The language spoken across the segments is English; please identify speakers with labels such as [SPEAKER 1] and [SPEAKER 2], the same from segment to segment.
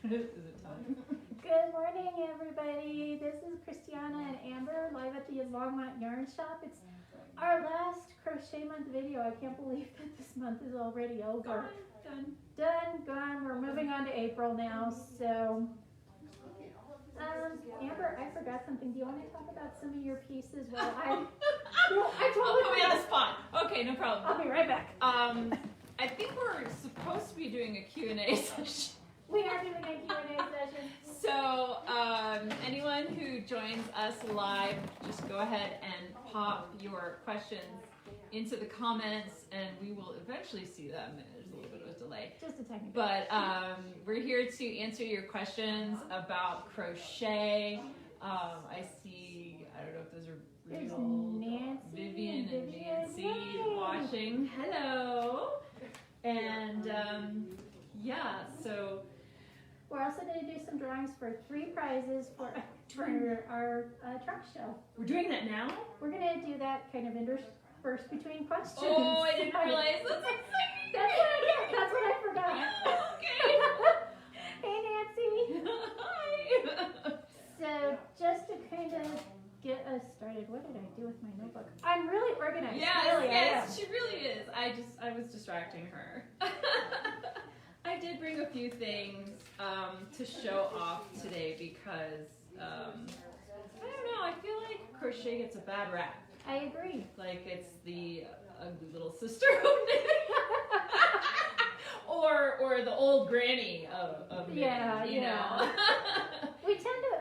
[SPEAKER 1] Is it time?
[SPEAKER 2] Good morning, everybody. This is Christiana and Amber live at the Loma Yarn Shop. It's our last crochet month video. I can't believe that this month is already over. Gone. We're moving on to April now. So, Amber, I forgot something. Do you want to talk about some of your pieces? Well,
[SPEAKER 1] I'll put me on the spot. Okay, no problem.
[SPEAKER 2] I'll be right back.
[SPEAKER 1] I think we're supposed to be doing a Q&A session.
[SPEAKER 2] We are doing a Q&A session.
[SPEAKER 1] So anyone who joins us live, just go ahead and pop your questions into the comments, and we will eventually see them. There's a little bit of a delay.
[SPEAKER 2] Just a technical.
[SPEAKER 1] But we're here to answer your questions about crochet. I see, I don't know if those are real. Vivian and Nancy watching. Hello. And yeah, so
[SPEAKER 2] we're also going to do some drawings for 3 prizes for our truck show.
[SPEAKER 1] We're doing that now?
[SPEAKER 2] We're going to do that kind of interspersed between questions.
[SPEAKER 1] Oh, I didn't realize. That's exciting.
[SPEAKER 2] That's what I forgot.
[SPEAKER 1] Okay.
[SPEAKER 2] Hey, Nancy.
[SPEAKER 1] Hi.
[SPEAKER 2] So just to kind of get us started, what did I do with my notebook? I'm really organized.
[SPEAKER 1] Yes, she really is. I was distracting her. I did bring a few things to show off today because, I don't know, I feel like crochet gets a bad rap.
[SPEAKER 2] I agree.
[SPEAKER 1] Like it's the ugly little sister of knitting. or the old granny of knitting, you know.
[SPEAKER 2] We tend to,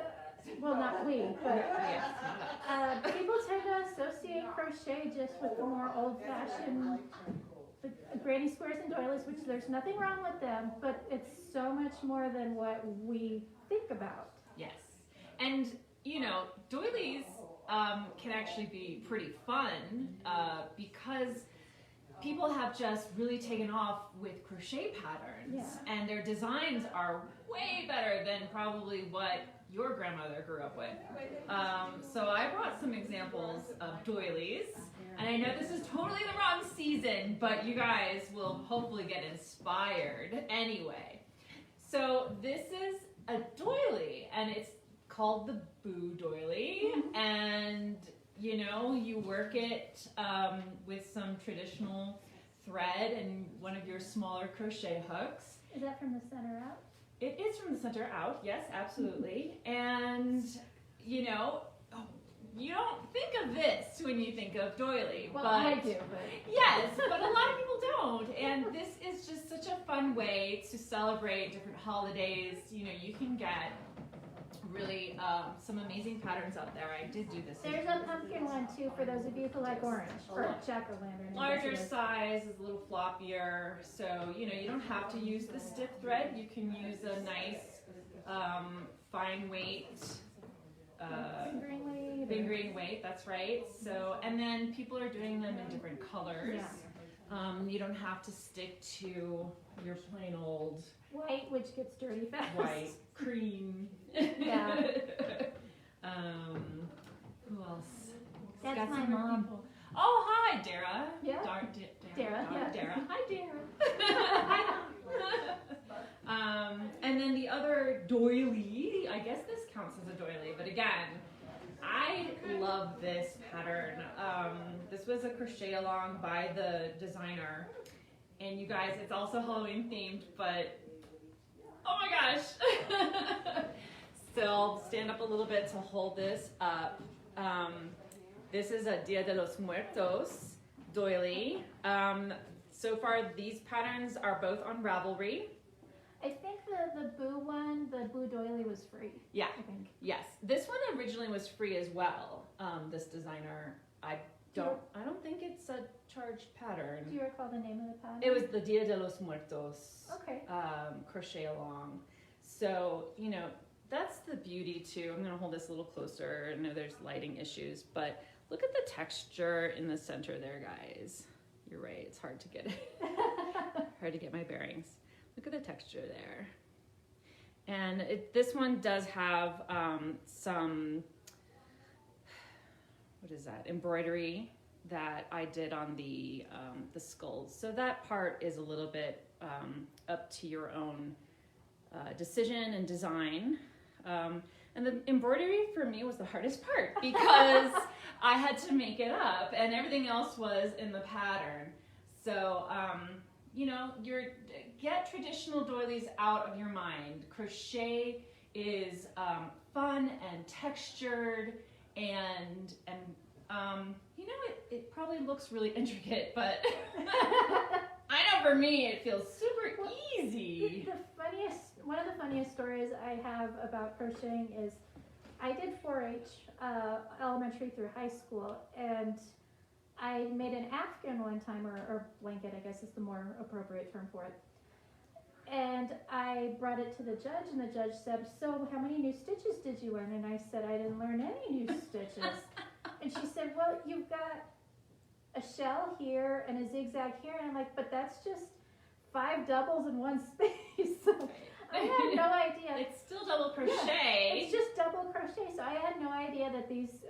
[SPEAKER 2] well, not we, but people tend to associate crochet just with the more old-fashioned granny squares and doilies, which there's nothing wrong with them, but it's so much more than what we think about.
[SPEAKER 1] Yes, and you know, doilies can actually be pretty fun because people have just really taken off with crochet patterns, and their designs are way better than probably what your grandmother grew up with. So I brought some examples of doilies, and I know this is totally the wrong season, but you guys will hopefully get inspired anyway. So this is a doily, and it's called the Boo Doily, and you know, you work it with some traditional thread and one of your smaller crochet hooks.
[SPEAKER 2] Is that from the center out?
[SPEAKER 1] It is from the center out, yes, absolutely. And, you know, you don't think of this when you think of doily.
[SPEAKER 2] Well,
[SPEAKER 1] but,
[SPEAKER 2] I do, but...
[SPEAKER 1] Yes, but a lot of people don't. And this is just such a fun way to celebrate different holidays. You know, you can get really some amazing patterns out there. I did do this.
[SPEAKER 2] There's a pumpkin one too for those of you who like orange, or jack-o'-lantern.
[SPEAKER 1] Larger size, is a little floppier, so you know you don't have to use the stiff thread. You can use a nice fine weight, fingering weight. That's right. So, and then people are doing them in different colors. Yeah. You don't have to stick to your plain old
[SPEAKER 2] white, which gets dirty fast.
[SPEAKER 1] White, cream.
[SPEAKER 2] Yeah.
[SPEAKER 1] Who else?
[SPEAKER 2] That's
[SPEAKER 1] got
[SPEAKER 2] my
[SPEAKER 1] some
[SPEAKER 2] mom.
[SPEAKER 1] people. Oh, hi, Dara.
[SPEAKER 2] Yeah.
[SPEAKER 1] Dara.
[SPEAKER 2] Dara.
[SPEAKER 1] Hi, Dara. And then the other doily, I guess this counts as a doily, but again, I love this pattern. This was a crochet along by the designer. And you guys, it's also Halloween themed, but oh my gosh. So I'll stand up a little bit to hold this up. This is a Dia de los Muertos doily. So far, these patterns are both on Ravelry.
[SPEAKER 2] I think the Boo one, the Boo doily was free.
[SPEAKER 1] Yeah,
[SPEAKER 2] I think.
[SPEAKER 1] Yes. This one originally was free as well. This designer, I don't think it's a charged pattern.
[SPEAKER 2] Do you recall the name of the pattern?
[SPEAKER 1] It was the Dia de los Muertos.
[SPEAKER 2] Okay.
[SPEAKER 1] Crochet along. So, you know, that's the beauty too. I'm going to hold this a little closer. I know there's lighting issues, but look at the texture in the center there, guys. You're right. It's hard to get hard to get my bearings. Look at the texture there. And this one does have some, what is that, embroidery that I did on the skulls. So that part is a little bit up to your own
[SPEAKER 3] decision and design. And the embroidery for me was the hardest part because I had to make it up and everything else was in the pattern. So, you know, get traditional doilies out of your mind. Crochet is fun and textured and you know, it probably looks really intricate, but I know for me it feels super easy.
[SPEAKER 2] One of the funniest stories I have about crocheting is I did 4-H elementary through high school, and I made an Afghan one time, or blanket, I guess is the more appropriate term for it. And I brought it to the judge, and the judge said, "So how many new stitches did you learn?" And I said, "I didn't learn any new stitches." And she said, "Well, you've got a shell here and a zigzag here." And I'm like, "But that's just 5 doubles in one space." So I had no idea.
[SPEAKER 3] It's still double crochet.
[SPEAKER 2] Yeah, it's just double crochet. So I had no idea that these,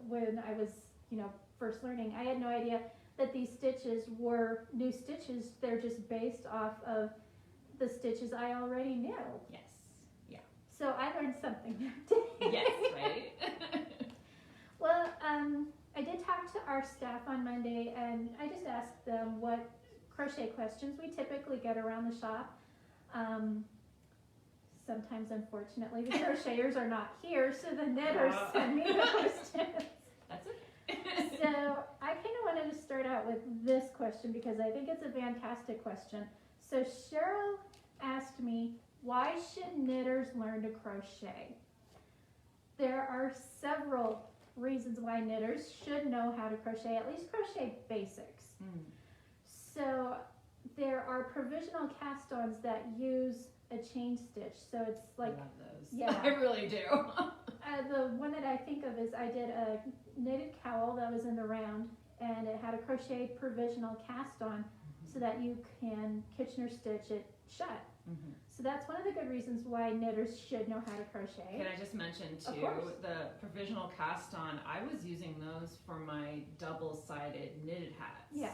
[SPEAKER 2] when I was, you know, first learning, I had no idea that these stitches were new stitches. They're just based off of the stitches I already knew.
[SPEAKER 3] Yes. Yeah.
[SPEAKER 2] So I learned something that day.
[SPEAKER 3] Yes, right?
[SPEAKER 2] Well, I did talk to our staff on Monday, and I just asked them what crochet questions we typically get around the shop. Sometimes, unfortunately, the crocheters are not here, so the knitters send me the questions.
[SPEAKER 3] That's okay.
[SPEAKER 2] So I kind of wanted to start out with this question because I think it's a fantastic question. So Cheryl asked me, why should knitters learn to crochet? There are several reasons why knitters should know how to crochet, at least crochet basics. So there are provisional cast-ons that use a chain stitch. So it's like,
[SPEAKER 3] I love those.
[SPEAKER 2] Yeah.
[SPEAKER 3] I really do.
[SPEAKER 2] the one that I think of is I did a knitted cowl that was in the round, and it had a crocheted provisional cast-on so that you can Kitchener stitch it shut. So that's one of the good reasons why knitters should know how to crochet.
[SPEAKER 3] Can I just mention too, the provisional cast on, I was using those for my double-sided knitted hats.
[SPEAKER 2] Yeah.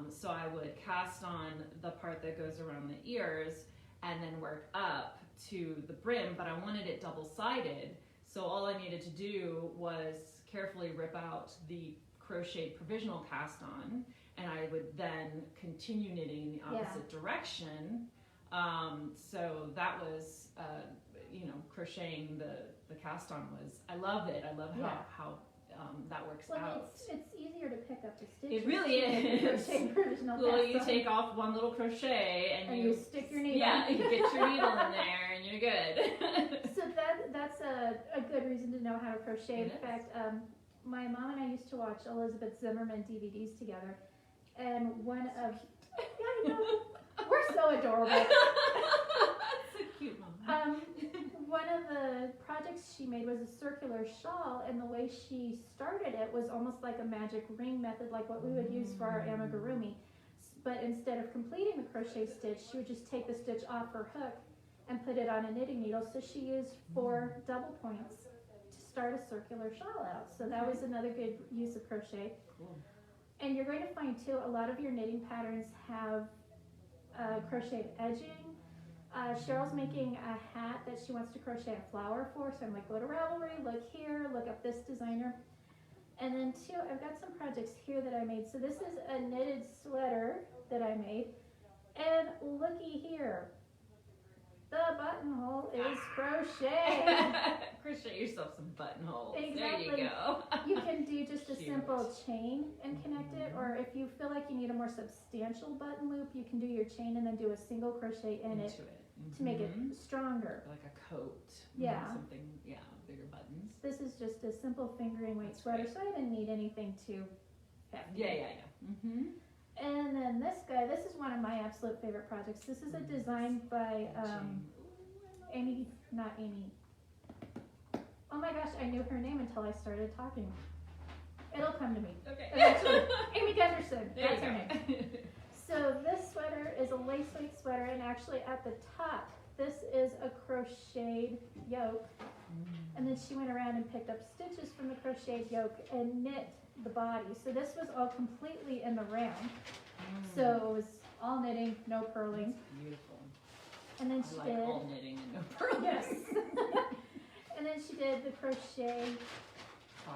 [SPEAKER 3] So I would cast on the part that goes around the ears and then work up to the brim, but I wanted it double-sided, so all I needed to do was carefully rip out the crocheted provisional cast on, and I would then continue knitting in the opposite direction. So that was, you know, crocheting the cast on was, I love it. I love how that works out.
[SPEAKER 2] It's easier to pick up the stitches.
[SPEAKER 3] It really is.
[SPEAKER 2] Crochet provisional
[SPEAKER 3] Well,
[SPEAKER 2] cast
[SPEAKER 3] you
[SPEAKER 2] on.
[SPEAKER 3] take off one little crochet and
[SPEAKER 2] you stick your needle.
[SPEAKER 3] Yeah, you get your needle in there and you're good.
[SPEAKER 2] So that's a good reason to know how to crochet. In fact, my mom and I used to watch Elizabeth Zimmerman DVDs together, and one of I know, we're so adorable.
[SPEAKER 3] That's so cute, Mom.
[SPEAKER 2] One of the projects she made was a circular shawl, and the way she started it was almost like a magic ring method, like what we would use for our amigurumi. But instead of completing the crochet stitch, she would just take the stitch off her hook and put it on a knitting needle. So she used 4 double points to start a circular shawl out. So that was another good use of crochet.
[SPEAKER 3] Cool.
[SPEAKER 2] And you're going to find too, a lot of your knitting patterns have crocheted edging. Cheryl's making a hat that she wants to crochet a flower for, so I'm like, go to Ravelry, look here, look up this designer. And then too, I've got some projects here that I made. So this is a knitted sweater that I made, and looky here, the buttonhole is crochet.
[SPEAKER 3] Crochet yourself some buttonholes.
[SPEAKER 2] Exactly.
[SPEAKER 3] There you go.
[SPEAKER 2] You can do just a
[SPEAKER 3] Cute.
[SPEAKER 2] simple chain and connect it, or if you feel like you need a more substantial button loop, you can do your chain and then do a single crochet in it to make it stronger.
[SPEAKER 3] Like a coat.
[SPEAKER 2] Yeah.
[SPEAKER 3] Something, bigger buttons.
[SPEAKER 2] This is just a simple fingering weight sweater, so I didn't need anything too hefty.
[SPEAKER 3] Yeah.
[SPEAKER 2] And then this guy, this is one of my absolute favorite projects. This is a design by Amy. Oh my gosh, I knew her name until I started talking. It'll come to me.
[SPEAKER 3] Okay.
[SPEAKER 2] Eventually. Amy Gunderson.
[SPEAKER 3] There
[SPEAKER 2] That's
[SPEAKER 3] you
[SPEAKER 2] her
[SPEAKER 3] go.
[SPEAKER 2] name. So this sweater is a lace-weight sweater, and actually at the top, this is a crocheted yoke. And then she went around and picked up stitches from the crocheted yoke and knit the body. So this was all completely in the round. So it was all knitting, no purling.
[SPEAKER 3] Beautiful.
[SPEAKER 2] And then
[SPEAKER 3] I
[SPEAKER 2] she
[SPEAKER 3] like
[SPEAKER 2] did.
[SPEAKER 3] all knitting and no purling.
[SPEAKER 2] Yes. And then she did the crochet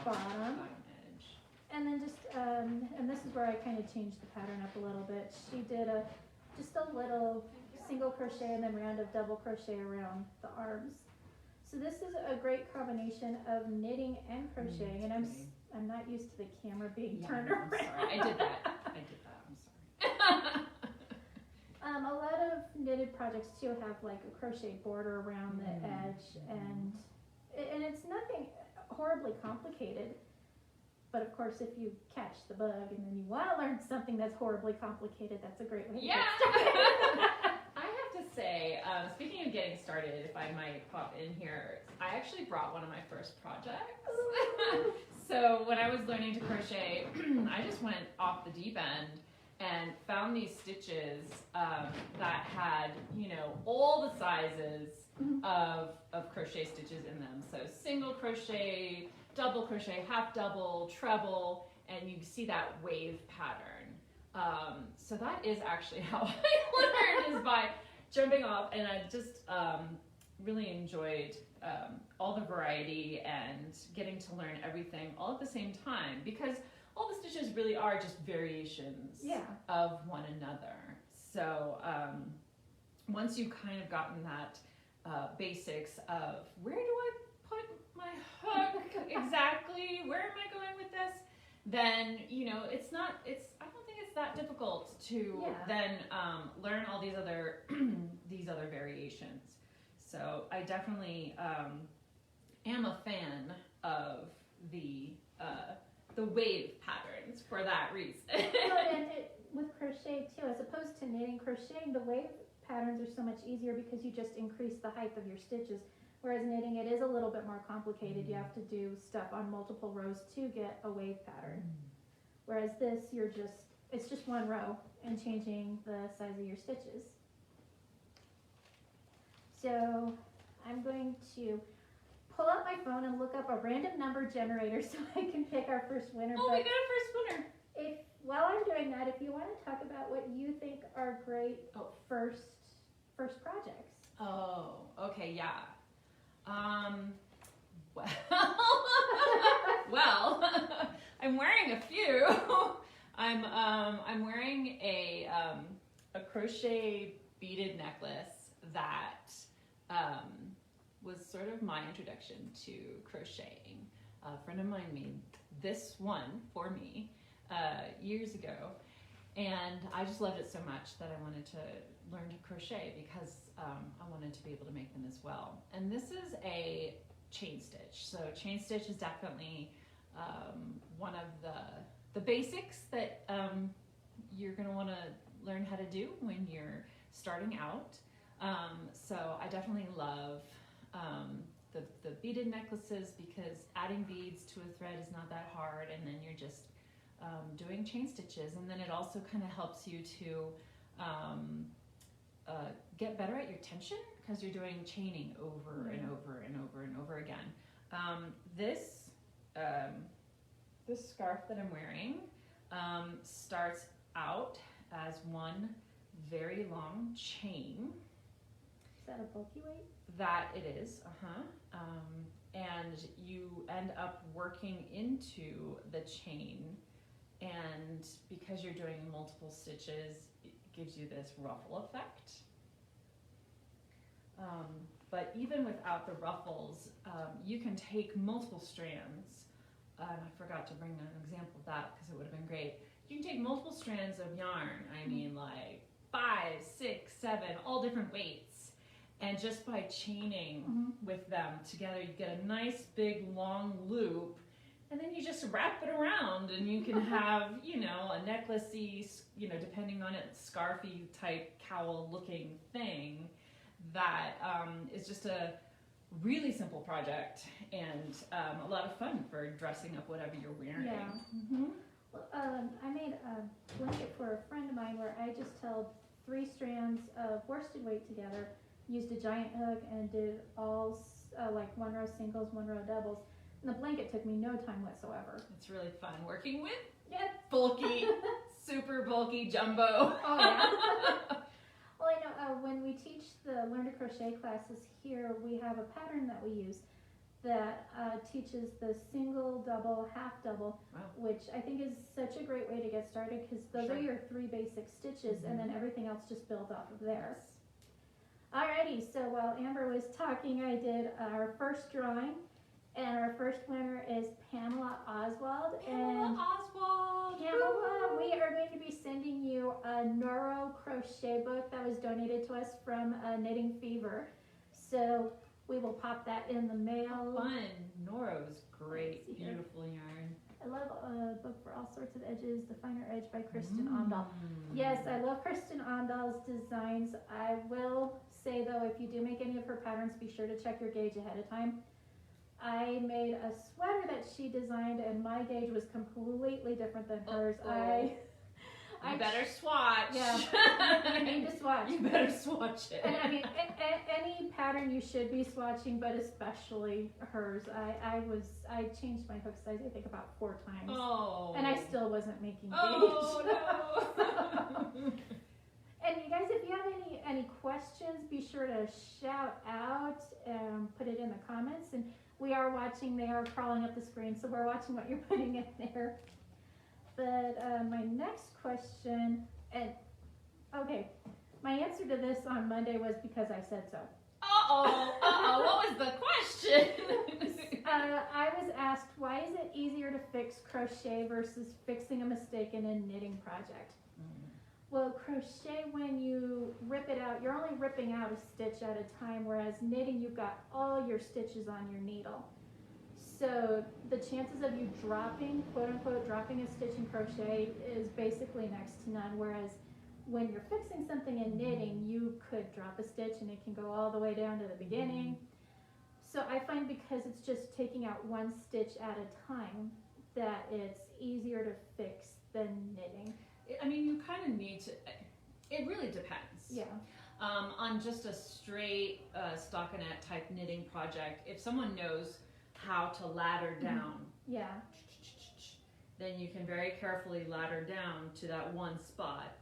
[SPEAKER 2] bottom.
[SPEAKER 3] Edge.
[SPEAKER 2] And then just, and this is where I kind of changed the pattern up a little bit. She did just a little single crochet and then round of double crochet around the arms. So this is a great combination of knitting and crocheting, and I'm not used to the camera being turned
[SPEAKER 3] I'm
[SPEAKER 2] around.
[SPEAKER 3] sorry. I did that. I'm sorry.
[SPEAKER 2] A lot of knitted projects too have like a crochet border around the edge, and it's nothing horribly complicated. But of course, if you catch the bug and then you want to learn something that's horribly complicated, that's a great way to get started.
[SPEAKER 3] I have to say, speaking of getting started, if I might pop in here, I actually brought one of my first projects. So when I was learning to crochet, I just went off the deep end and found these stitches that had, you know, all the sizes of crochet stitches in them. So single crochet, double crochet, half double, treble, and you see that wave pattern. So that is actually how I learned, is by jumping off, and I just really enjoyed all the variety and getting to learn everything all at the same time, because all the stitches really are just variations of one another. So once you've kind of gotten that basics of where do I put my hook exactly, where am I going with this, then you know I don't think it's that difficult to then learn all these other these other variations. So I definitely am a fan of the wave patterns for that reason.
[SPEAKER 2] And with crochet too, as opposed to knitting, crocheting, the wave patterns are so much easier because you just increase the height of your stitches. Whereas knitting, it is a little bit more complicated. You have to do stuff on multiple rows to get a wave pattern. Whereas this, it's just one row and changing the size of your stitches. So I'm going to pull out my phone and look up a random number generator so I can pick our first winner.
[SPEAKER 3] Oh, we got a first winner.
[SPEAKER 2] While I'm doing that, if you want to talk about what you think are great first projects.
[SPEAKER 3] Oh, okay, yeah. Well, I'm wearing a few. I'm wearing a crochet beaded necklace that was sort of my introduction to crocheting. A friend of mine made this one for me years ago, and I just loved it so much that I wanted to learn to crochet because I wanted to be able to make them as well. And this is a chain stitch. So chain stitch is definitely one of the basics that you're going to want to learn how to do when you're starting out. So I definitely love the beaded necklaces because adding beads to a thread is not that hard, and then you're just doing chain stitches, and then it also kind of helps you to get better at your tension because you're doing chaining over and over and over and over again. This scarf that I'm wearing starts out as one very long chain.
[SPEAKER 2] Is that a bulky weight?
[SPEAKER 3] That it is, and you end up working into the chain, and because you're doing multiple stitches, it gives you this ruffle effect. But even without the ruffles, you can take multiple strands, and I forgot to bring an example of that because it would have been great. You can take multiple strands of yarn, I mean like 5, 6, 7, all different weights, and just by chaining with them together, you get a nice big long loop, and then you just wrap it around, and you can have, you know, a necklacey, you know, depending on it, scarfy type cowl looking thing that is just a really simple project and a lot of fun for dressing up whatever you're wearing.
[SPEAKER 2] Yeah. Well, I made a blanket for a friend of mine where I just held 3 strands of worsted weight together, used a giant hook, and did all like 1 row singles, 1 row doubles. And the blanket took me no time whatsoever.
[SPEAKER 3] It's really fun working with
[SPEAKER 2] Yep.
[SPEAKER 3] bulky, super bulky jumbo.
[SPEAKER 2] Oh yeah. Well, I know when we teach the Learn to Crochet classes here, we have a pattern that we use that teaches the single, double, half double,
[SPEAKER 1] Wow.
[SPEAKER 2] which I think is such a great way to get started because those
[SPEAKER 1] Sure.
[SPEAKER 2] are your 3 basic stitches and then everything else just builds off of there. Alrighty, so while Amber was talking, I did our first drawing, and our first winner is Pamela Oswald. And
[SPEAKER 1] Oswald!
[SPEAKER 2] Pamela, we are going to be sending you a Neuro crochet book that was donated to us from Knitting Fever. So we will pop that in the mail.
[SPEAKER 1] Fun. Noro's great.
[SPEAKER 2] Let's see here.
[SPEAKER 1] Beautiful yarn.
[SPEAKER 2] I love a book for all sorts of edges, The Finer Edge by Kristen Omdahl. Yes, I love Kristen Omdahl's designs. I will say though, if you do make any of her patterns, be sure to check your gauge ahead of time. I made a sweater that she designed and my gauge was completely different than hers.
[SPEAKER 1] You better swatch.
[SPEAKER 2] Yeah, you need to swatch.
[SPEAKER 1] You better swatch it.
[SPEAKER 2] And I mean, any pattern you should be swatching, but especially hers. I changed my hook size I think about 4 times.
[SPEAKER 1] Oh.
[SPEAKER 2] And I still wasn't making gauge.
[SPEAKER 1] Oh no.
[SPEAKER 2] And you guys, if you have any questions, be sure to shout out and put it in the comments. And we are watching, they are crawling up the screen, so we're watching what you're putting in there. But my next question, and okay, my answer to this on Monday was because I said so.
[SPEAKER 1] What was the question?
[SPEAKER 2] I was asked, why is it easier to fix crochet versus fixing a mistake in a knitting project? Well, crochet, when you rip it out, you're only ripping out a stitch at a time, whereas knitting, you've got all your stitches on your needle. So the chances of you dropping, quote unquote, dropping a stitch in crochet is basically next to none, whereas when you're fixing something in knitting, you could drop a stitch and it can go all the way down to the beginning. So I find because it's just taking out one stitch at a time, that it's easier to fix than knitting.
[SPEAKER 1] I mean, you kind of need to, it really depends.
[SPEAKER 2] Yeah.
[SPEAKER 1] On just a straight stockinette type knitting project, if someone knows how to ladder down,
[SPEAKER 2] Yeah.
[SPEAKER 1] then you can very carefully ladder down to that one spot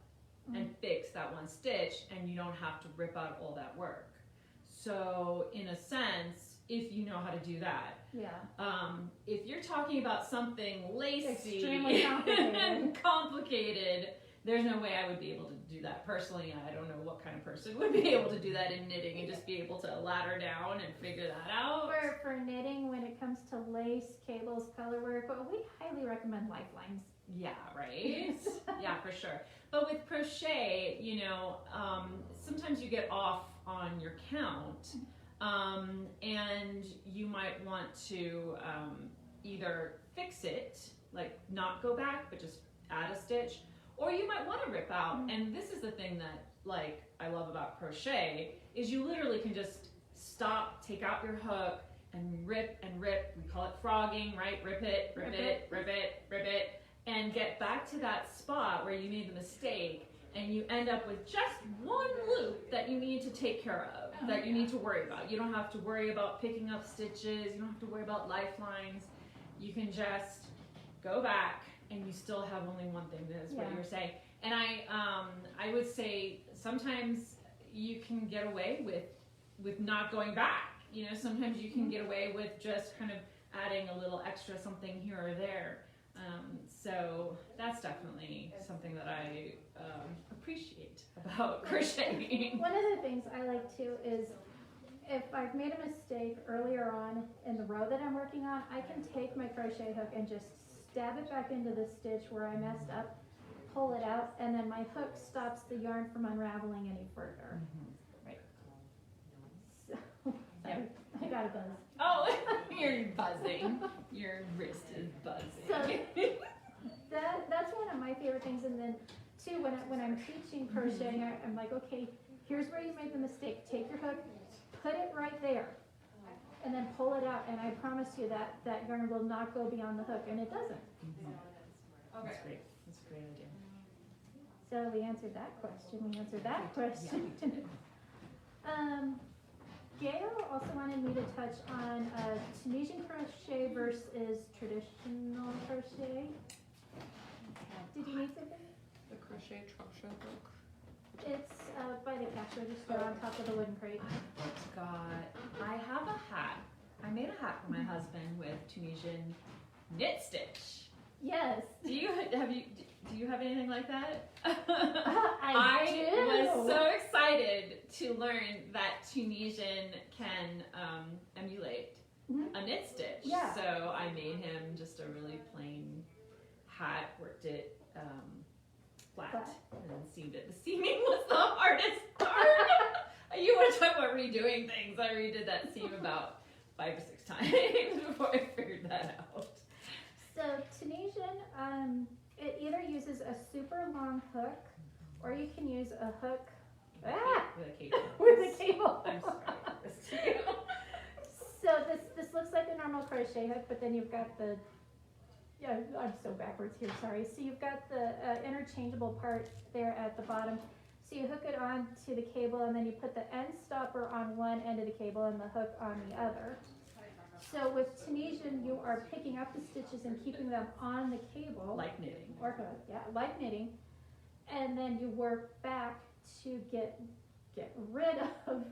[SPEAKER 1] and fix that one stitch, and you don't have to rip out all that work. So in a sense, if you know how to do that,
[SPEAKER 2] Yeah.
[SPEAKER 1] if you're talking about something lacy
[SPEAKER 2] Extremely complicated.
[SPEAKER 1] and complicated, there's no way I would be able to do that personally. I don't know what kind of person would be able to do that in knitting and just be able to ladder down and figure that out.
[SPEAKER 2] For knitting, when it comes to lace, cables, color work, well, we highly recommend lifelines.
[SPEAKER 1] Yeah, right? Yeah, for sure. But with crochet, you know, sometimes you get off on your count, and you might want to either fix it, like not go back, but just add a stitch, or you might want to rip out. And this is the thing that, like, I love about crochet, is you literally can just stop, take out your hook, and rip and rip. We call it frogging, right? Rip it, rip it, rip it, rip it, and get back to that spot where you made the mistake, and you end up with just one loop that you need to take care of, that you need to worry about. You don't have to worry about picking up stitches, you don't have to worry about lifelines. You can just go back, and you still have only one thing. That's what you're saying. And I would say sometimes you can get away with not going back. You know, sometimes you can get away with just kind of adding a little extra something here or there. So that's definitely something that I appreciate about crocheting.
[SPEAKER 2] One of the things I like too is if I've made a mistake earlier on in the row that I'm working on, I can take my crochet hook and just stab it back into the stitch where I messed up, pull it out, and then my hook stops the yarn from unraveling any further. Right. So, I got a buzz.
[SPEAKER 1] Oh, you're buzzing. Your wrist is buzzing.
[SPEAKER 2] So that's one of my favorite things. And then too, when I'm teaching crocheting, I'm like, okay, here's where you made the mistake. Take your hook, put it right there, and then pull it out. And I promise you that yarn will not go beyond the hook, and it doesn't.
[SPEAKER 1] Okay. That's great. That's a great idea.
[SPEAKER 2] So we answered that question. We answered that question.
[SPEAKER 1] Yeah, we did.
[SPEAKER 2] Gail also wanted me to touch on Tunisian crochet versus traditional crochet. Did you need something?
[SPEAKER 4] The crochet book.
[SPEAKER 2] It's by the cash register on top of the wooden crate.
[SPEAKER 1] I have a hat. I made a hat for my husband with Tunisian knit stitch.
[SPEAKER 2] Yes.
[SPEAKER 1] Do you have anything like that?
[SPEAKER 2] I do.
[SPEAKER 1] Was so excited to learn that Tunisian can emulate a knit stitch.
[SPEAKER 2] Yeah.
[SPEAKER 1] So I made him just a really plain hat, worked it flat, and then seamed it. The seaming was the hardest part. You want to talk about redoing things? I redid that seam about 5 or 6 times before I figured that out.
[SPEAKER 2] So Tunisian, it either uses a super long hook, or you can use a hook
[SPEAKER 1] With a cable.
[SPEAKER 2] with a cable.
[SPEAKER 1] I'm sorry for this to you.
[SPEAKER 2] So this looks like a normal crochet hook, but then you've got the, yeah, I'm so backwards here, sorry. So you've got the interchangeable part there at the bottom. So you hook it onto the cable, and then you put the end stopper on one end of the cable and the hook on the other. So with Tunisian, you are picking up the stitches and keeping them on the cable.
[SPEAKER 1] Like knitting.
[SPEAKER 2] Or hook, yeah, like knitting. And then you work back to get rid of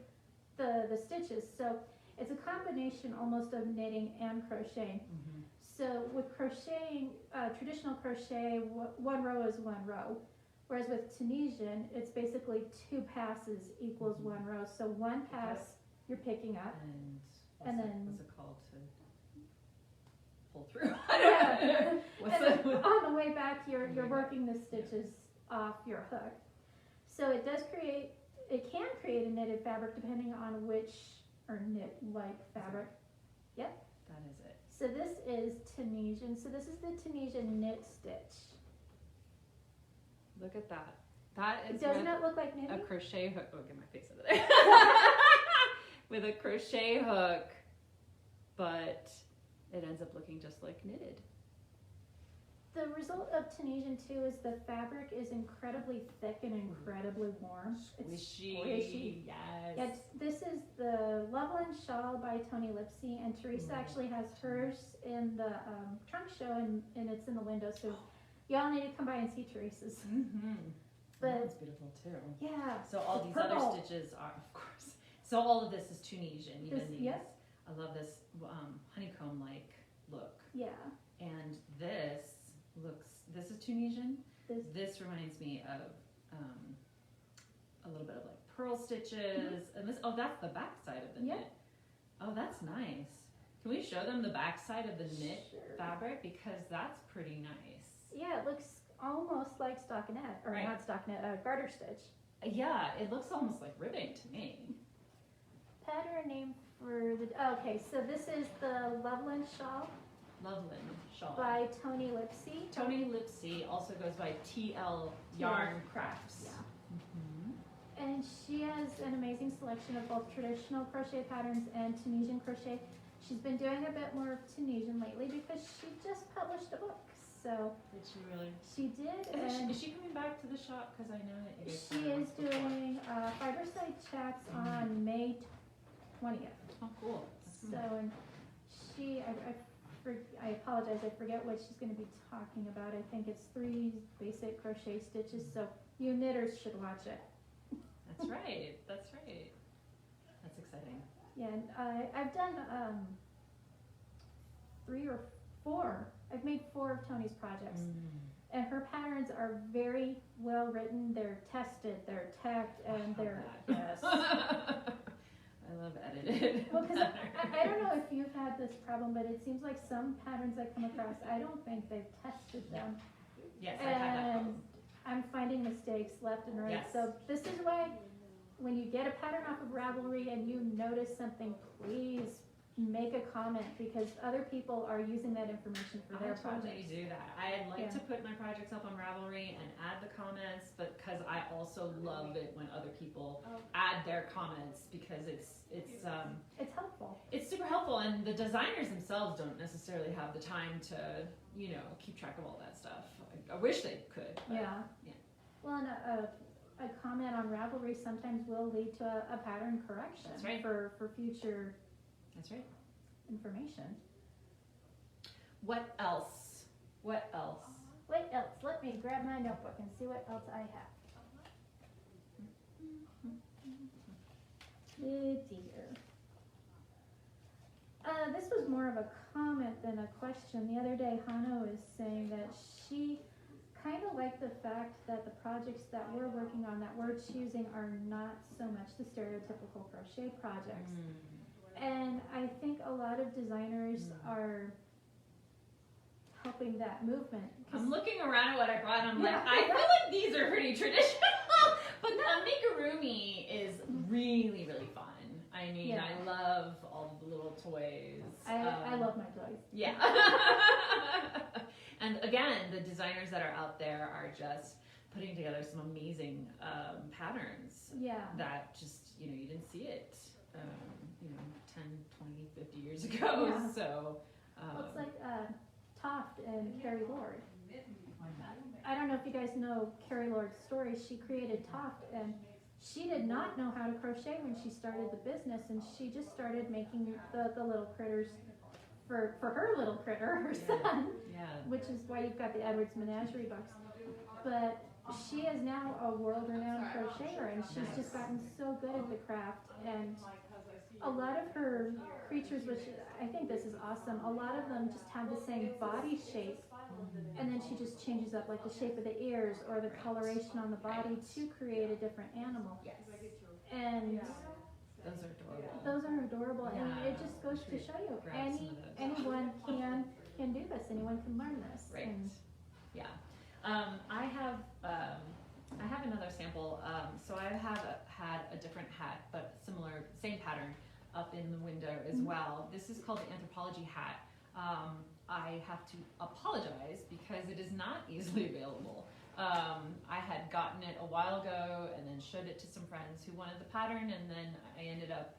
[SPEAKER 2] the stitches. So it's a combination almost of knitting and crocheting.
[SPEAKER 1] Mm-hmm.
[SPEAKER 2] So with crocheting, traditional crochet, one row is one row. Whereas with Tunisian, it's basically 2 passes equals 1 row. So 1 pass you're picking up.
[SPEAKER 1] And
[SPEAKER 2] then
[SPEAKER 1] what's it called to pull through?
[SPEAKER 2] Yeah.
[SPEAKER 1] What's
[SPEAKER 2] And then
[SPEAKER 1] it?
[SPEAKER 2] on the way back, you're working the stitches off your hook. So it can create a knitted fabric depending on which, or knit-like fabric.
[SPEAKER 1] That is it.
[SPEAKER 2] So this is Tunisian. So this is the Tunisian knit stitch.
[SPEAKER 1] Look at that. That is
[SPEAKER 2] Doesn't
[SPEAKER 1] with
[SPEAKER 2] it look like
[SPEAKER 1] a
[SPEAKER 2] knitting?
[SPEAKER 1] crochet hook. Oh, get my face out of there. With a crochet hook, but it ends up looking just like knitted.
[SPEAKER 2] The result of Tunisian too is the fabric is incredibly thick and incredibly warm. It's squishy.
[SPEAKER 1] Yes.
[SPEAKER 2] Yes, this is the Lavender Shawl by Tony Lipsy, and Teresa actually has hers in the trunk show, and it's in the window, so y'all need to come by and see Teresa's.
[SPEAKER 1] Mm-hmm.
[SPEAKER 2] But
[SPEAKER 1] That's beautiful too.
[SPEAKER 2] yeah,
[SPEAKER 1] So all
[SPEAKER 2] the
[SPEAKER 1] these
[SPEAKER 2] purple.
[SPEAKER 1] other stitches are, of course. So all of this is Tunisian, even
[SPEAKER 2] This-
[SPEAKER 1] these.
[SPEAKER 2] yep.
[SPEAKER 1] I love this honeycomb-like look.
[SPEAKER 2] yeah.
[SPEAKER 1] And this is Tunisian.
[SPEAKER 2] This-
[SPEAKER 1] This reminds me of a little bit of like pearl stitches. And this, that's the back side of the
[SPEAKER 2] Yeah.
[SPEAKER 1] knit. Oh, that's nice. Can we show them the back side of the knit
[SPEAKER 2] Sure.
[SPEAKER 1] fabric? Because that's pretty nice.
[SPEAKER 2] Yeah, it looks almost like stockinette, or
[SPEAKER 1] Right.
[SPEAKER 2] not stockinette, garter stitch.
[SPEAKER 1] Yeah, it looks almost like ribbing to me.
[SPEAKER 2] Pattern name for the, okay, so this is the Loveland Shawl
[SPEAKER 1] Loveland Shawl.
[SPEAKER 2] by Tony Lipsy.
[SPEAKER 1] Tony Lipsy also goes by TL Yarn Crafts.
[SPEAKER 2] Yeah.
[SPEAKER 1] Mhm.
[SPEAKER 2] And she has an amazing selection of both traditional crochet patterns and Tunisian crochet. She's been doing a bit more of Tunisian lately because she just published a book. So
[SPEAKER 1] Did she really?
[SPEAKER 2] she did, and
[SPEAKER 1] Is she coming back to the shop? Because I know that you guys
[SPEAKER 2] she
[SPEAKER 1] had
[SPEAKER 2] is
[SPEAKER 1] one before.
[SPEAKER 2] doing Fiberside Chats on May 20th.
[SPEAKER 1] Oh, cool.
[SPEAKER 2] So, and she, I apologize, I forget what she's going to be talking about. I think it's 3 basic crochet stitches, so you knitters should watch it.
[SPEAKER 1] That's right. That's right. That's exciting.
[SPEAKER 2] Yeah, and I've done 3 or 4. I've made 4 of Tony's projects, and her patterns are very well written. They're tested, they're tacked, and they're yes.
[SPEAKER 1] I love edited.
[SPEAKER 2] Well, because I don't know if you've had this problem, but it seems like some patterns I come across, I don't think they've tested them.
[SPEAKER 1] Yes, I have that
[SPEAKER 2] And
[SPEAKER 1] problem.
[SPEAKER 2] I'm finding mistakes left and right.
[SPEAKER 1] Yes.
[SPEAKER 2] So this is why when you get a pattern off of Ravelry and you notice something, please make a comment, because other people are using that information for their
[SPEAKER 1] I totally
[SPEAKER 2] projects.
[SPEAKER 1] do that. I'd like
[SPEAKER 2] Yeah.
[SPEAKER 1] to put my projects up on Ravelry and add the comments, but because I also love it when other people add their comments, because it's
[SPEAKER 2] It's helpful.
[SPEAKER 1] it's super helpful, and the designers themselves don't necessarily have the time to keep track of all that stuff. I wish they could. But
[SPEAKER 2] Yeah. Well, and a comment on Ravelry sometimes will lead to a pattern correction.
[SPEAKER 1] That's right.
[SPEAKER 2] For future
[SPEAKER 1] That's right.
[SPEAKER 2] information.
[SPEAKER 1] What else? What else?
[SPEAKER 2] What else? Let me grab my notebook and see what else I have. Let's see here. This was more of a comment than a question. The other day, Hana was saying that she kind of liked the fact that the projects that we're working on, that we're choosing, are not so much the stereotypical crochet projects. And I think a lot of designers are helping that movement.
[SPEAKER 3] I'm looking around at what I brought, and I'm like, I feel like these are pretty traditional, but the amigurumi is really, really fun. I mean,
[SPEAKER 2] Yeah.
[SPEAKER 3] I love all the little toys.
[SPEAKER 2] I love my toys.
[SPEAKER 3] Yeah. And again, the designers that are out there are just putting together some amazing patterns
[SPEAKER 2] Yeah.
[SPEAKER 3] that just, you didn't see it, 10, 20, 50 years ago.
[SPEAKER 2] Yeah.
[SPEAKER 3] So,
[SPEAKER 2] Looks like Toft and Carrie Lord. I don't know if you guys know Carrie Lord's story. She created Toft, and she did not know how to crochet when she started the business, and she just started making the little critters for her little critter, her son, which is why you've got the Edwards Menagerie books. But she is now a world-renowned crocheter, and she's just gotten so good at the craft. And a lot of her creatures, which I think this is awesome, a lot of them just have the same body shape, and then she just changes up like the shape of the ears or the coloration on the body to create a different animal.
[SPEAKER 3] yes.
[SPEAKER 2] And
[SPEAKER 3] Those are adorable.
[SPEAKER 2] those are adorable, and
[SPEAKER 3] Yeah.
[SPEAKER 2] it just goes to show you,
[SPEAKER 3] Grab some of those.
[SPEAKER 2] anyone can do this, anyone can learn this.
[SPEAKER 3] Right.
[SPEAKER 2] And
[SPEAKER 3] Yeah. I have another sample. So I have had a different hat, but similar, same pattern up in the window as well. This is called the Anthropology Hat. I have to apologize because it is not easily available. I had gotten it a while ago and then showed it to some friends who wanted the pattern, and then I ended up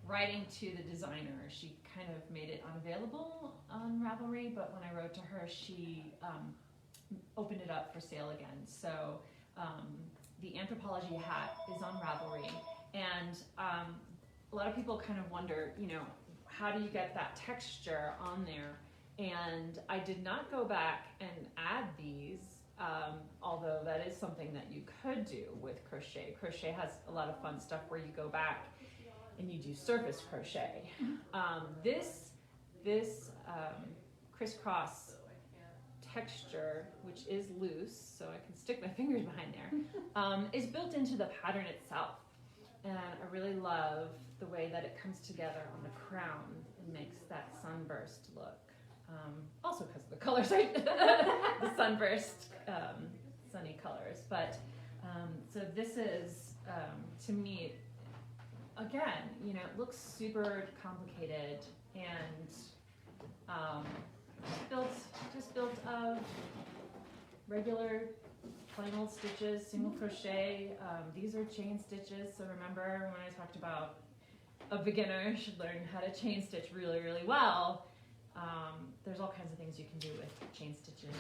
[SPEAKER 3] writing to the designer. She kind of made it unavailable on Ravelry, but when I wrote to her, she opened it up for sale again. So the Anthropology Hat is on Ravelry, and a lot of people kind of wonder, how do you get that texture on there? And I did not go back and add these, although that is something that you could do with crochet. Crochet has a lot of fun stuff where you go back and you do surface crochet. This crisscross texture, which is loose, so I can stick my fingers behind there, is built into the pattern itself. And I really love the way that it comes together on the crown and makes that sunburst look. Also because of the colors, right? The sunburst, sunny colors. But so this is, to me, again, it looks super complicated and just built of regular plain old stitches, single crochet. These are chain stitches, so remember when I talked about a beginner should learn how to chain stitch really, really well. There's all kinds of things you can do with chain stitching.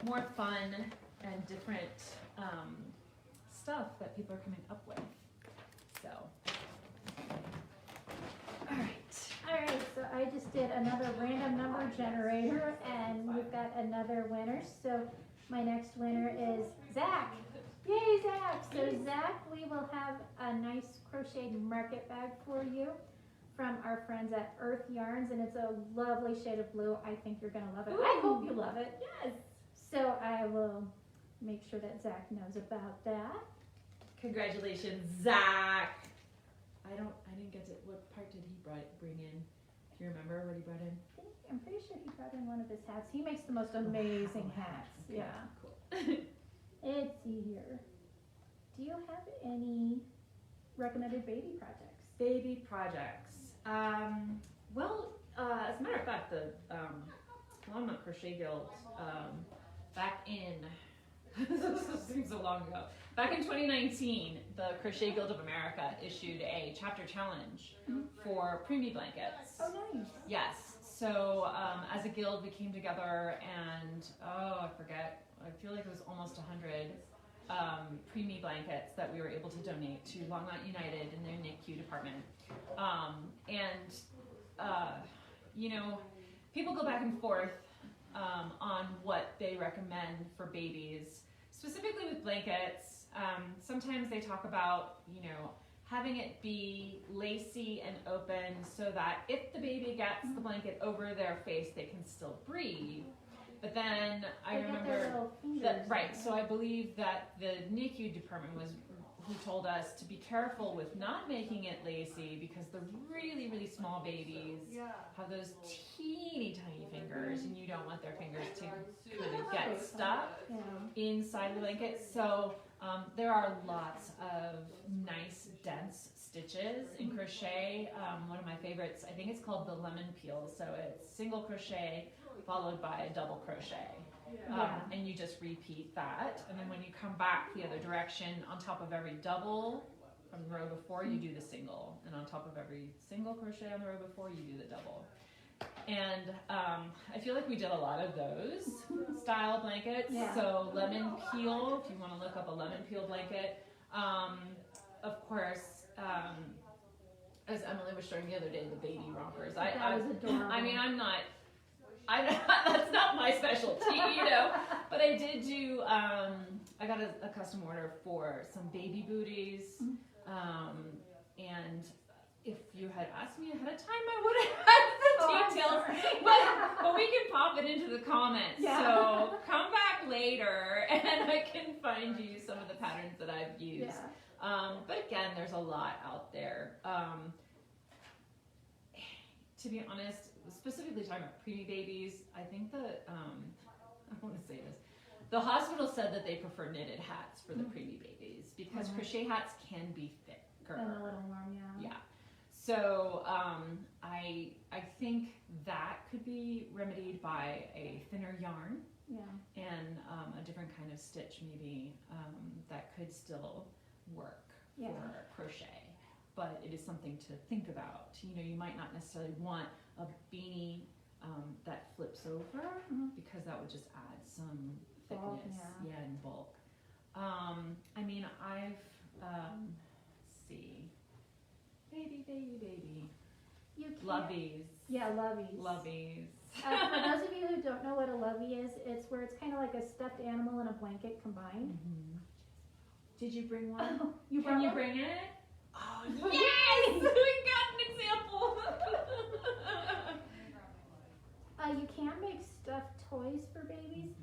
[SPEAKER 3] More fun and different stuff that people are coming up with. So,
[SPEAKER 2] Alright, so I just did another random number generator, and we've got another winner. So my next winner is Zach. Yay, Zach! So Zach, we will have a nice crocheted market bag for you from our friends at Earth Yarns, and it's a lovely shade of blue. I think you're gonna love it. I hope you love it.
[SPEAKER 3] yes.
[SPEAKER 2] So I will make sure that Zach knows about that.
[SPEAKER 3] Congratulations, Zach. I didn't get to, what part did he bring in? Do you remember what he brought in?
[SPEAKER 2] I'm pretty sure he brought in one of his hats. He makes the most amazing hats.
[SPEAKER 3] Okay,
[SPEAKER 2] Yeah.
[SPEAKER 3] cool.
[SPEAKER 2] Let's see here. Do you have any recommended baby projects?
[SPEAKER 3] Baby projects. Well, as a matter of fact, the Loma Crochet Guild, back in, this seems so long ago, back in 2019, the Crochet Guild of America issued a chapter challenge for preemie blankets.
[SPEAKER 2] Oh, nice.
[SPEAKER 3] Yes. So as a guild, we came together and, I forget, I feel like it was almost 100 preemie blankets that we were able to donate to Longmont United in their NICU department. People go back and forth on what they recommend for babies, specifically with blankets.
[SPEAKER 1] sometimes they talk about, you know, having it be lacy and open so that if the baby gets the blanket over their face, they can still breathe. But then I remember that, right, so I believe that the NICU department was who told us to be careful with not making it lacy because the really, really small babies have those teeny tiny fingers and you don't want their fingers to kind of get stuck inside the blanket. So there are lots of nice dense stitches in crochet. One of my favorites, I think it's called the lemon peel. So it's single crochet followed by a double crochet. And you just repeat that, and then when you come back the other direction, on top of every double from the row before, you do the single, and on top of every single crochet on the row before, you do the double. And I feel like we did a lot of those style blankets. So lemon peel, if you want to look up a lemon peel blanket. Of course, as Emily was showing the other day, the baby rompers.
[SPEAKER 2] That was adorable.
[SPEAKER 1] I mean, that's not my specialty, you know, but I did do, I got a custom order for some baby booties, and if you had asked me ahead of time, I would have had the details, but we can pop it into the comments, so come back later, and I can find you some of the patterns that I've used, but again, there's a lot out there. To be honest, specifically talking about preemie babies, I think that, I want to say this, the hospital said that they prefer knitted hats for the preemie babies because crochet hats can be thicker.
[SPEAKER 2] And a little warm,
[SPEAKER 1] Yeah. So I think that could be remedied by a thinner yarn and a different kind of stitch maybe that could still work for crochet. But it is something to think about. You know, you might not necessarily want a beanie that flips over because that would just add some thickness, and bulk. I mean, I've let's see, baby, loveys.
[SPEAKER 2] Yeah, loveys.
[SPEAKER 1] Loveys.
[SPEAKER 2] For those of you who don't know what a lovey is, it's where it's kind of like a stuffed animal and a blanket combined.
[SPEAKER 1] Did you bring one?
[SPEAKER 2] Can
[SPEAKER 1] you bring it? Oh, yes! We got an example.
[SPEAKER 2] You can make stuffed toys for babies,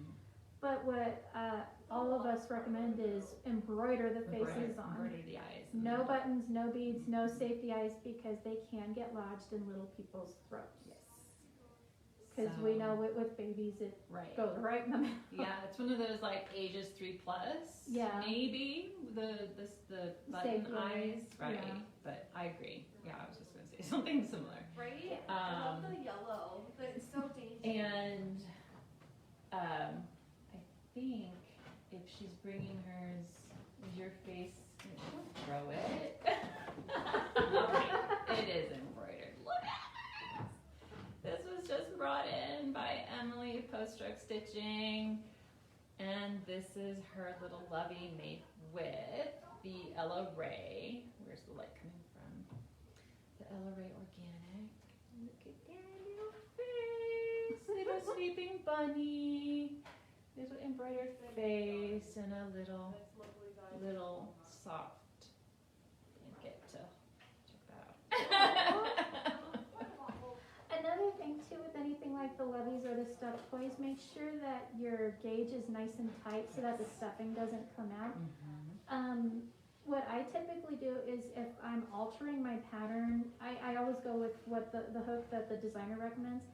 [SPEAKER 2] but what all of us recommend is embroider the faces on.
[SPEAKER 1] Embroider the eyes.
[SPEAKER 2] No buttons, no beads, no safety eyes because they can get lodged in little people's throats.
[SPEAKER 1] Yes.
[SPEAKER 2] Because we know with babies it goes right in the middle.
[SPEAKER 1] Yeah, it's one of those like ages 3+.
[SPEAKER 2] Yeah.
[SPEAKER 1] Maybe the button eyes. Right.
[SPEAKER 2] Yeah.
[SPEAKER 1] But I agree. Yeah, I was just gonna say something similar.
[SPEAKER 4] Right? I love the yellow. It's so dainty.
[SPEAKER 1] And I think if she's bringing hers, is your face, don't throw it. It is embroidered. Look at this. This was just brought in by Emily Post-Stroke Stitching. And this is her little lovey made with the Ella Ray. Where's the light coming from? The Ella Ray Organic. Look at that little face. Little sleeping bunny. Little embroidered face and a little soft blanket to check that out.
[SPEAKER 2] Another thing too with anything like the loveys or the stuffed toys, make sure that your gauge is nice and tight so that the stuffing doesn't come out. What I typically do is if I'm altering my pattern, I always go with what the hook that the designer recommends.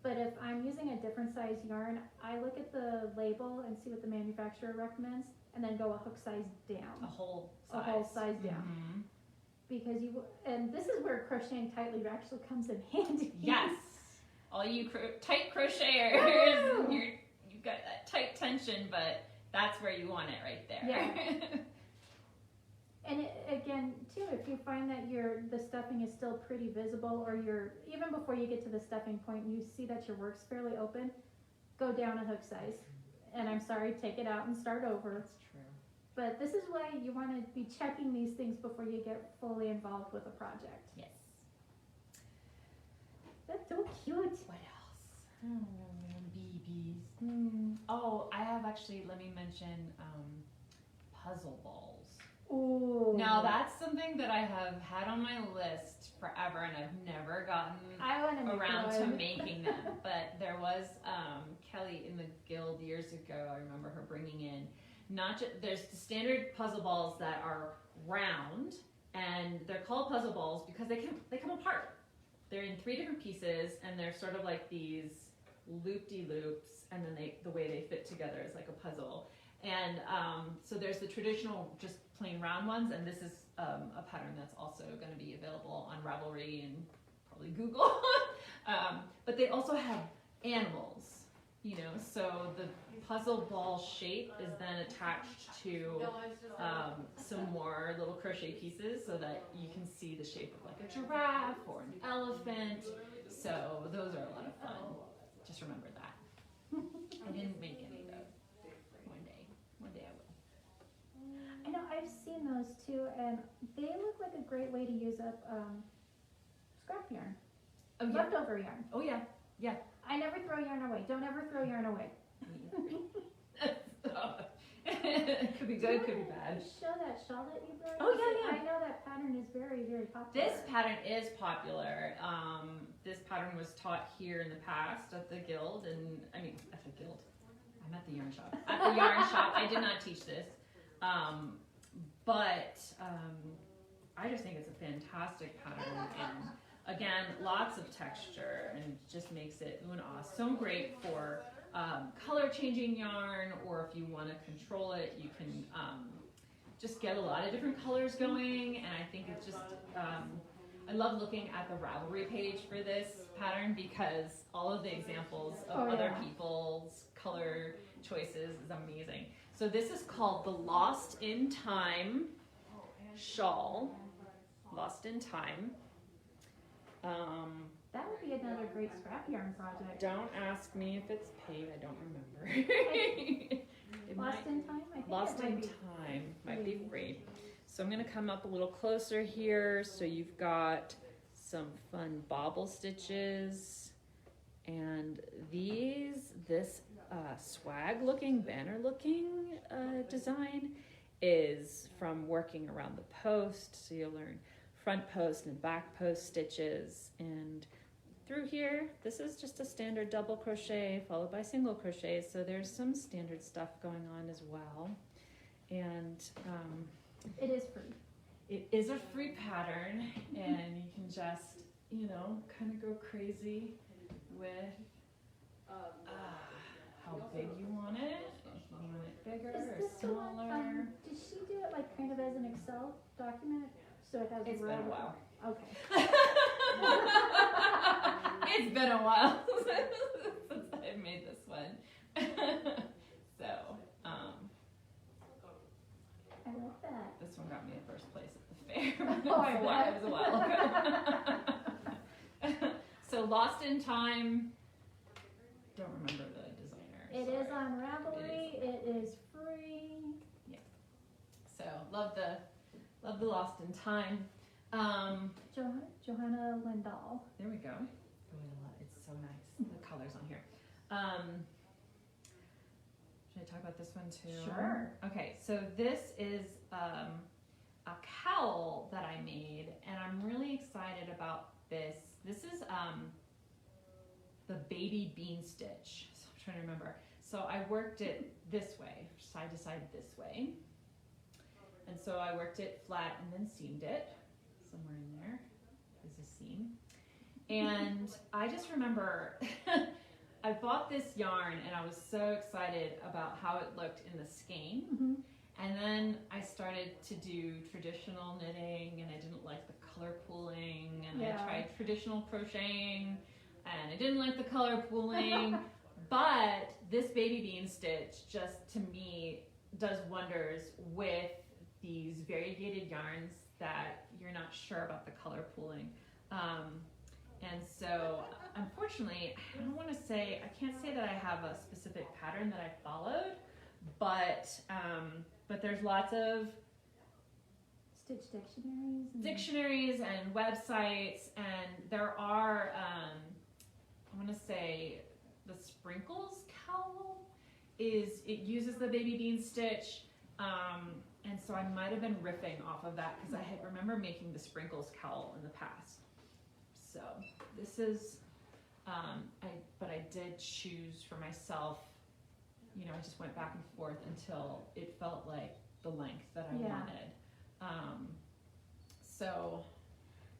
[SPEAKER 2] But if I'm using a different size yarn, I look at the label and see what the manufacturer recommends and then go a hook size down.
[SPEAKER 1] A whole
[SPEAKER 2] size down. Because and this is where crocheting tightly actually comes in handy.
[SPEAKER 1] Yes. All you tight crocheters, you've got that tight tension, but that's where you want it right there.
[SPEAKER 2] Yeah. And again, too, if you find that the stuffing is still pretty visible, or even before you get to the stuffing point, you see that your work's fairly open, go down a hook size. And I'm sorry, take it out and start over.
[SPEAKER 1] That's true.
[SPEAKER 2] But this is why you want to be checking these things before you get fully involved with a project.
[SPEAKER 1] Yes.
[SPEAKER 2] That's so cute.
[SPEAKER 1] What else? BBs. Oh, I have actually, let me mention puzzle balls.
[SPEAKER 2] Ooh.
[SPEAKER 1] Now that's something that I have had on my list forever, and I've never gotten
[SPEAKER 2] I want to make
[SPEAKER 1] around to
[SPEAKER 2] one.
[SPEAKER 1] making them. But there was Kelly in the guild years ago. I remember her bringing in there's the standard puzzle balls that are round, and they're called puzzle balls because they come apart. They're in 3 different pieces, and they're sort of like these loop-de-loops, and then the way they fit together is like a puzzle. And so there's the traditional just plain round ones, and this is a pattern that's also going to be available on Ravelry and probably Google. But they also have animals, you know, so the puzzle ball shape is then attached to some more little crochet pieces so that you can see the shape of like a giraffe or an elephant. So those are a lot of fun. Just remember that. I didn't make any though. One day I will.
[SPEAKER 2] I know, I've seen those too, and they look like a great way to use up scrap yarn,
[SPEAKER 1] Oh yeah.
[SPEAKER 2] leftover yarn.
[SPEAKER 1] Oh yeah. Yeah.
[SPEAKER 2] I never throw yarn away. Don't ever throw yarn away.
[SPEAKER 1] Could be good, could be bad.
[SPEAKER 2] Show that shawl that you brought.
[SPEAKER 1] Oh, yeah, yeah.
[SPEAKER 2] I know that pattern is very, very popular.
[SPEAKER 1] This pattern is popular. This pattern was taught here in the past at the guild, and I mean at the guild. I'm at the yarn shop. At the yarn shop, I did not teach this, but I just think it's a fantastic pattern, and again, lots of texture, and just makes it so great for color changing yarn, or if you want to control it, you can just get a lot of different colors going. And I think it's just I love looking at the Ravelry page for this pattern because all of the examples of other people's color choices is amazing. So this is called the Lost in Time Shawl. Lost in Time.
[SPEAKER 2] That would be another great scrap yarn project.
[SPEAKER 1] Don't ask me if it's paid. I don't remember.
[SPEAKER 2] Lost in Time? I think
[SPEAKER 1] Lost
[SPEAKER 2] it might
[SPEAKER 1] in
[SPEAKER 2] be.
[SPEAKER 1] Time might be free. So I'm going to come up a little closer here. So you've got some fun bobble stitches, and this swag looking, banner looking design is from working around the post. So you'll learn front post and back post stitches, and through here this is just a standard double crochet followed by single crochet, so there's some standard stuff going on as well. And
[SPEAKER 2] It is free.
[SPEAKER 1] it is a free pattern, and you can just, you know, kind of go crazy with how big you want it. If you want it bigger
[SPEAKER 2] Is
[SPEAKER 1] or
[SPEAKER 2] this the one,
[SPEAKER 1] smaller.
[SPEAKER 2] did she do it like kind of as an Excel document? So it has
[SPEAKER 1] It's been a while.
[SPEAKER 2] Okay.
[SPEAKER 1] It's been a while since I made this one. So,
[SPEAKER 2] I like that.
[SPEAKER 1] this one got me in first place at the fair.
[SPEAKER 2] Oh, I
[SPEAKER 1] It was a while ago. So, Lost in Time. Don't remember the designer.
[SPEAKER 2] It
[SPEAKER 1] sorry.
[SPEAKER 2] is on Ravelry. It is free.
[SPEAKER 1] So, love the Lost in Time.
[SPEAKER 2] Johanna Lindahl.
[SPEAKER 1] There we go. It's so nice. The colors on here. Should I talk about this one too?
[SPEAKER 2] Sure.
[SPEAKER 1] Okay, so this is a cowl that I made, and I'm really excited about this. This is the baby bean stitch. So I'm trying to remember. So I worked it this way, side to side this way. And so I worked it flat and then seamed it. Somewhere in there is a seam. And I just remember I bought this yarn and I was so excited about how it looked in the skein.
[SPEAKER 2] Mm-hmm.
[SPEAKER 1] And then I started to do traditional knitting, and I didn't like the color pooling, and I tried traditional crocheting and I didn't like the color pooling. But this baby bean stitch just, to me, does wonders with these variegated yarns that you're not sure about the color pooling. And so, unfortunately, I can't say that I have a specific pattern that I followed, but there's lots of
[SPEAKER 2] Stitch dictionaries.
[SPEAKER 1] dictionaries and websites, and there are, I want to say, the Sprinkles cowl it uses the baby bean stitch. and so I might have been riffing off of that because I had remember making the sprinkles cowl in the past. So this is, but I did choose for myself, you know, I just went back and forth until it felt like the length that I wanted. So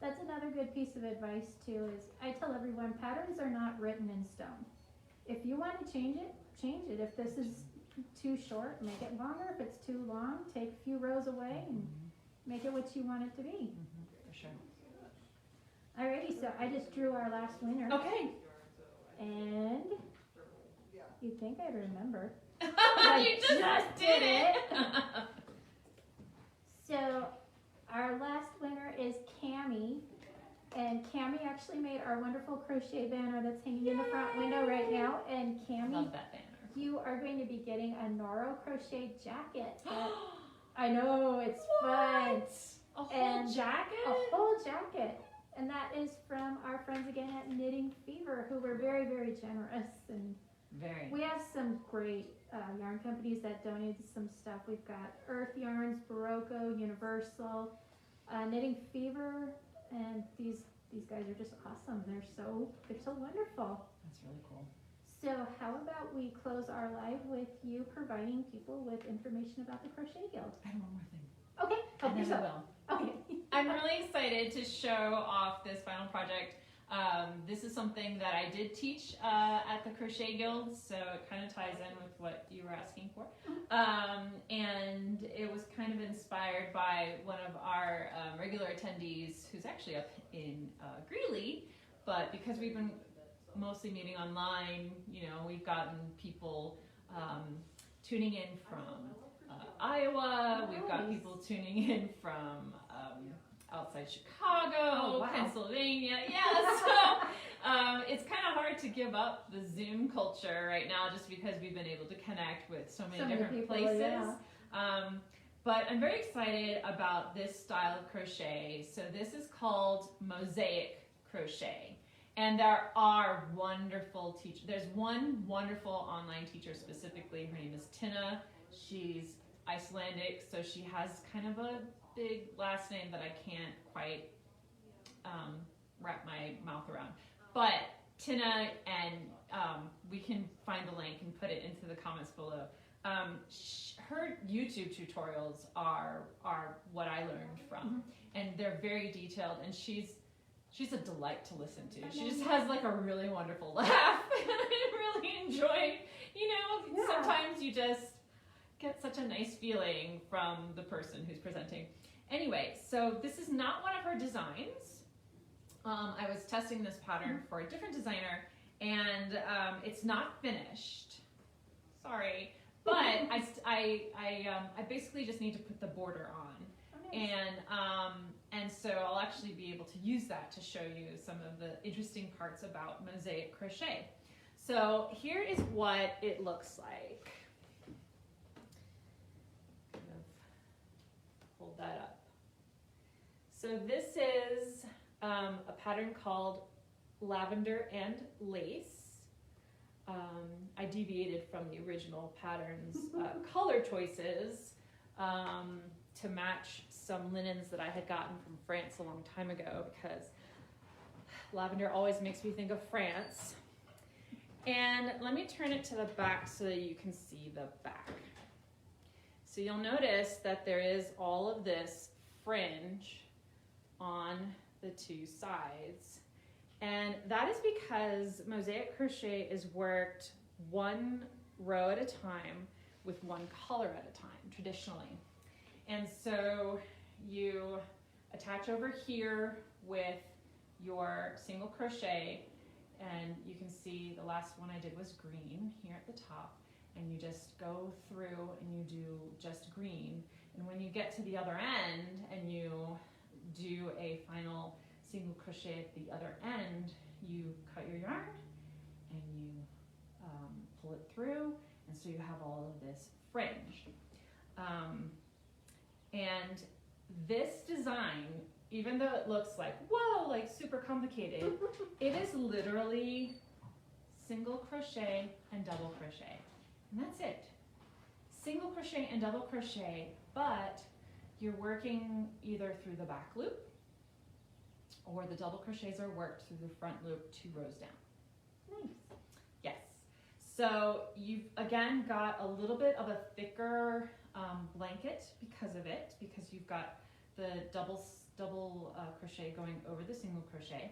[SPEAKER 2] that's another good piece of advice too, is I tell everyone patterns are not written in stone. If you want to change it, change it. If this is too short, make it longer. If it's too long, take a few rows away and make it what you want it to be.
[SPEAKER 1] For sure.
[SPEAKER 2] Alrighty, so I just drew our last winner.
[SPEAKER 1] Okay.
[SPEAKER 2] And you'd think I'd remember.
[SPEAKER 1] You just did it.
[SPEAKER 2] So our last winner is Cammie. And Cammie actually made our wonderful crochet banner that's hanging in the front window right now. And Cammie,
[SPEAKER 1] Love that banner.
[SPEAKER 2] you are going to be getting a Noro crochet jacket. I know, it's fun.
[SPEAKER 1] A whole
[SPEAKER 2] And
[SPEAKER 1] jacket?
[SPEAKER 2] A whole jacket. And that is from our friends again at Knitting Fever, who were very, very generous. And
[SPEAKER 1] Very.
[SPEAKER 2] we have some great yarn companies that donated some stuff. We've got Earth Yarns, Barocco, Universal, Knitting Fever, and these guys are just awesome. They're so wonderful.
[SPEAKER 1] That's really cool.
[SPEAKER 2] So how about we close our live with you providing people with information about the Crochet Guild?
[SPEAKER 1] I have one more thing.
[SPEAKER 2] Okay.
[SPEAKER 1] And then I will.
[SPEAKER 2] Okay.
[SPEAKER 1] I'm really excited to show off this final project. This is something that I did teach at the Crochet Guild, so it kind of ties in with what you were asking for. And it was kind of inspired by one of our regular attendees who's actually up in Greeley, but because we've been mostly meeting online, you know, we've gotten people tuning in from Iowa, we've got people tuning in from outside Chicago, Pennsylvania. Yeah, so it's kind of hard to give up the Zoom culture right now just because we've been able to connect with so many different
[SPEAKER 2] people,
[SPEAKER 1] places.
[SPEAKER 2] Yeah.
[SPEAKER 1] But I'm very excited about this style of crochet. So this is called mosaic crochet. And there are wonderful teachers. There's one wonderful online teacher specifically. Her name is Tina. She's Icelandic, so she has kind of a big last name that I can't quite wrap my mouth around. But Tina, and we can find the link and put it into the comments below. Her YouTube tutorials are what I learned from, and they're very detailed, and she's a delight to listen to. She just has like a really wonderful laugh, and I really enjoy, sometimes you just get such a nice feeling from the person who's presenting. Anyway, so this is not one of her designs. I was testing this pattern for a different designer, and it's not finished. Sorry, but I basically just need to put the border on, and so I'll actually be able to use that to show you some of the interesting parts about mosaic crochet. So here is what it looks like. Kind of hold that up. So this is a pattern called Lavender and Lace. I deviated from the original pattern's color choices to match some linens that I had gotten from France a long time ago, because lavender always makes me think of France. And let me turn it to the back so that you can see the back. So you'll notice that there is all of this fringe on the two sides. And that is because mosaic crochet is worked one row at a time with one color at a time, traditionally. And so you attach over here with your single crochet, and you can see the last one I did was green here at the top, and you just go through and you do just green. And when you get to the other end and you do a final single crochet at the other end, you cut your yarn and you pull it through, and so you have all of this fringe. And this design, even though it looks like, whoa, like super complicated, it is literally single crochet and double crochet. And that's it. Single crochet and double crochet, but you're working either through the back loop or the double crochets are worked through the front loop 2 rows down.
[SPEAKER 2] Nice.
[SPEAKER 1] Yes. So you've again got a little bit of a thicker blanket because of it, because you've got the double crochet going over the single crochet.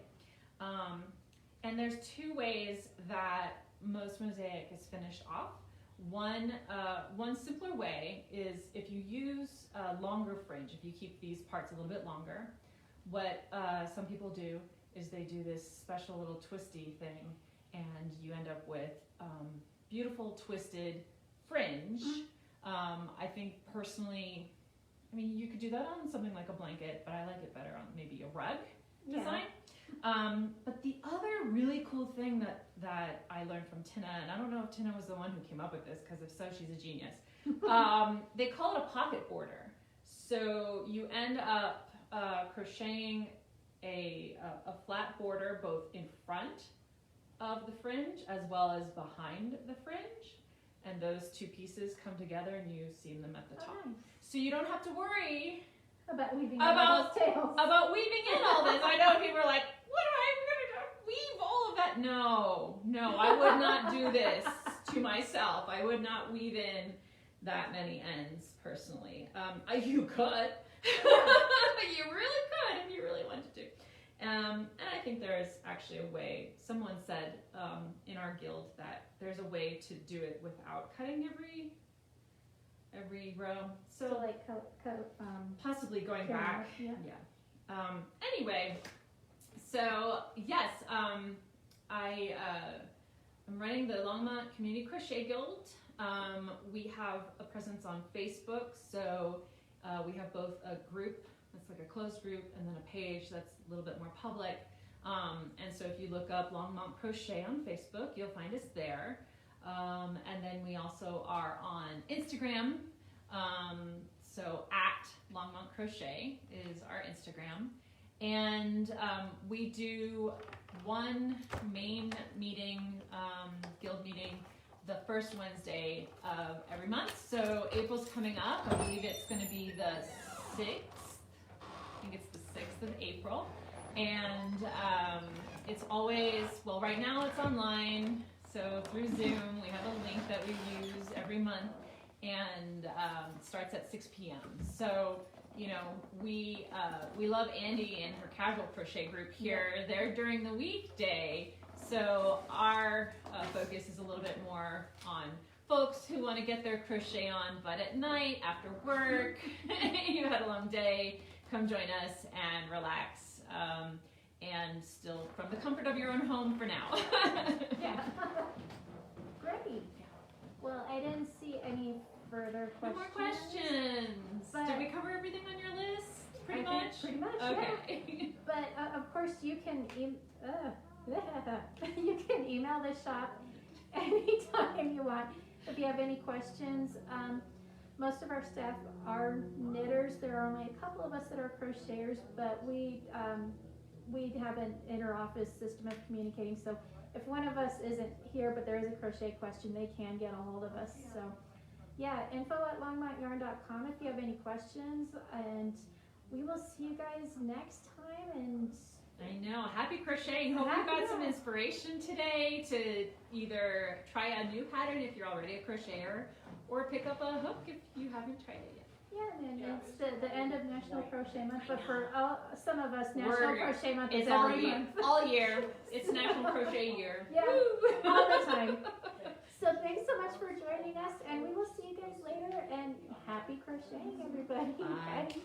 [SPEAKER 1] And there's 2 ways that most mosaic is finished off. One simpler way is if you use longer fringe, if you keep these parts a little bit longer, what some people do is they do this special little twisty thing, and you end up with beautiful twisted fringe. I think personally, I mean, you could do that on something like a blanket, but I like it better on maybe a rug design. But the other really cool thing that I learned from Tina, and I don't know if Tina was the one who came up with this, because if so, she's a genius. They call it a pocket border. So you end up crocheting a flat border both in front of the fringe as well as behind the fringe, and those 2 pieces come together and you seam them at the top.
[SPEAKER 2] Nice.
[SPEAKER 1] So you don't have to worry
[SPEAKER 2] About weaving all those tails.
[SPEAKER 1] about weaving in all this. I know people are like, what am I going to weave all of that? No, I would not do this to myself. I would not weave in that many ends personally. You could. You really could if you really wanted to. And I think there's actually a way. Someone said in our guild that there's a way to do it without cutting every row.
[SPEAKER 2] So like
[SPEAKER 1] Possibly going
[SPEAKER 2] carry
[SPEAKER 1] back.
[SPEAKER 2] off, yeah.
[SPEAKER 1] Anyway, so yes, I'm running the Loma Community Crochet Guild. We have a presence on Facebook, so we have both a group that's like a closed group and then a page that's a little bit more public. And so if you look up Longmont Crochet on Facebook, you'll find us there. And then we also are on Instagram. So at Longmont Crochet is our Instagram. And we do one main meeting, guild meeting, the first Wednesday of every month. So April's coming up. I believe it's going to be the 6th. I think it's the 6th of April. And it's always, well, right now it's online. So through Zoom, we have a link that we use every month, and it starts at 6 p.m. So, you know, we love Andy and her casual crochet group here. They're during the weekday. So our focus is a little bit more on folks who want to get their crochet on, but at night, after work, you had a long day, come join us and relax, and still from the comfort of your own home for now.
[SPEAKER 2] Yeah. Great. Well, I didn't see any further
[SPEAKER 1] No
[SPEAKER 2] questions.
[SPEAKER 1] more questions.
[SPEAKER 2] But
[SPEAKER 1] Did we cover everything on your list? Pretty
[SPEAKER 2] I think
[SPEAKER 1] much?
[SPEAKER 2] pretty much,
[SPEAKER 1] Okay.
[SPEAKER 2] yeah. But of course, you can you can email the shop anytime you want if you have any questions. Most of our staff are knitters. There are only a couple of us that are crocheters, but we have an inter-office system of communicating. So if one of us isn't here, but there is a crochet question, they can get a hold of us. So yeah, info@longmontyarn.com if you have any questions, and we will see you guys next time. And
[SPEAKER 1] I know. Happy crocheting. Hope you got some inspiration today to either try a new pattern if you're already a crocheter, or pick up a hook if you haven't tried it yet.
[SPEAKER 2] yeah, and it's the end of National Crochet Month, but for some of us, National Crochet Month is
[SPEAKER 1] It's all
[SPEAKER 2] every
[SPEAKER 1] year.
[SPEAKER 2] month.
[SPEAKER 1] All year. It's National Crochet Year.
[SPEAKER 2] Yeah,
[SPEAKER 1] Woo!
[SPEAKER 2] all the time. So thanks so much for joining us, and we will see you guys later, and happy crocheting, everybody.
[SPEAKER 1] Bye.
[SPEAKER 2] Bye.